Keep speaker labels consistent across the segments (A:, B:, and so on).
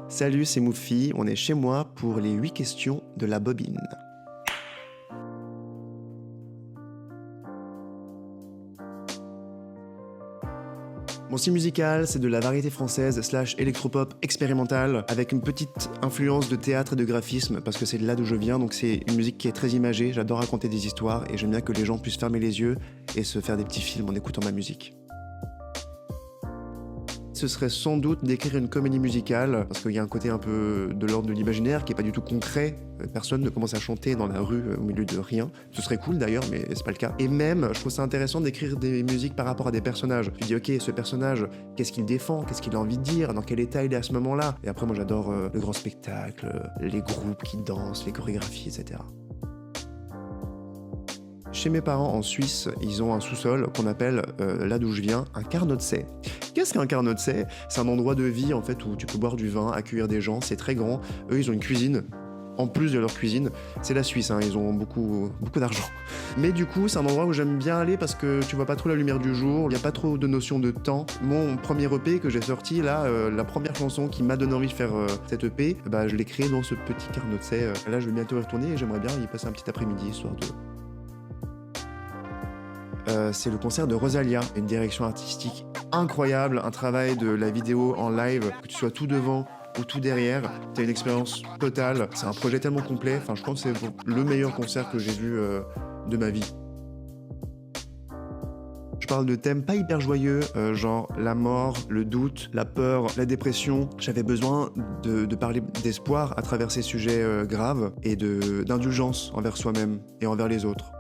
A: Salut, c'est Moufi, on est chez moi pour les 8 questions de la bobine. Mon style musical, c'est de la variété française / électropop expérimentale avec une petite influence de théâtre et de graphisme parce que c'est de là d'où je viens, donc c'est une musique qui est très imagée, j'adore raconter des histoires et j'aime bien que les gens puissent fermer les yeux et se faire des petits films en écoutant ma musique. Ce serait sans doute d'écrire une comédie musicale, parce qu'il y a un côté un peu de l'ordre de l'imaginaire qui est pas du tout concret. Personne ne commence à chanter dans la rue au milieu de rien. Ce serait cool d'ailleurs, mais c'est pas le cas. Et même, je trouve ça intéressant d'écrire des musiques par rapport à des personnages. Tu dis, ok, ce personnage, qu'est-ce qu'il défend, qu'est-ce qu'il a envie de dire, dans quel état il est à ce moment-là. Et après, moi j'adore le grand spectacle, les groupes qui dansent, les chorégraphies, etc. Chez mes parents en Suisse, ils ont un sous-sol qu'on appelle, là d'où je viens, un Carnotset. Qu'est-ce qu'un Carnotset ? C'est un endroit de vie en fait où tu peux boire du vin, accueillir des gens, c'est très grand. Eux, ils ont une cuisine. En plus de leur cuisine, c'est la Suisse, hein, ils ont beaucoup d'argent. Mais du coup, c'est un endroit où j'aime bien aller parce que tu vois pas trop la lumière du jour, il n'y a pas trop de notion de temps. Mon premier EP que j'ai sorti, là, la première chanson qui m'a donné envie de faire cette EP, bah, je l'ai créée dans ce petit Carnotset. Là, je vais bientôt y retourner et j'aimerais bien y passer un petit après-midi, histoire de... c'est le concert de Rosalia, une direction artistique incroyable, un travail de la vidéo en live, que tu sois tout devant ou tout derrière, t'as une expérience totale, c'est un projet tellement complet, enfin je pense que c'est le meilleur concert que j'ai vu de ma vie. Je parle de thèmes pas hyper joyeux, genre la mort, le doute, la peur, la dépression. J'avais besoin de parler d'espoir à travers ces sujets graves et d'indulgence envers soi-même et envers les autres.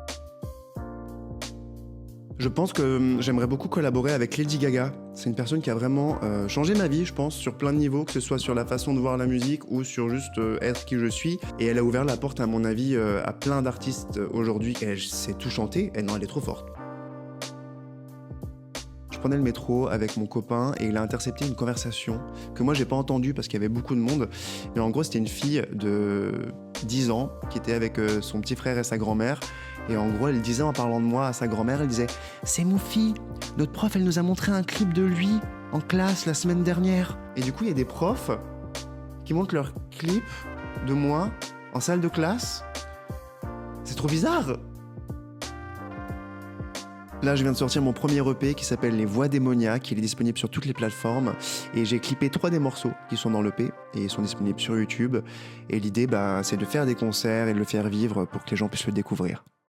A: Je pense que j'aimerais beaucoup collaborer avec Lady Gaga. C'est une personne qui a vraiment changé ma vie, je pense, sur plein de niveaux, que ce soit sur la façon de voir la musique ou sur juste être qui je suis. Et elle a ouvert la porte, à mon avis, à plein d'artistes aujourd'hui. Elle sait tout chanter, elle est trop forte. Je prenais le métro avec mon copain et il a intercepté une conversation que moi j'ai pas entendue parce qu'il y avait beaucoup de monde. Mais en gros, c'était une fille de 10 ans qui était avec son petit frère et sa grand-mère. Et en gros, elle disait en parlant de moi à sa grand-mère, elle disait « C'est Moufi, notre prof, elle nous a montré un clip de lui en classe la semaine dernière. » Et du coup, il y a des profs qui montrent leur clip de moi en salle de classe. C'est trop bizarre. Là, je viens de sortir mon premier EP qui s'appelle Les Voix démoniaques. Il est disponible sur toutes les plateformes. Et j'ai clippé 3 des morceaux qui sont dans l'EP et ils sont disponibles sur YouTube. Et l'idée, c'est de faire des concerts et de le faire vivre pour que les gens puissent le découvrir.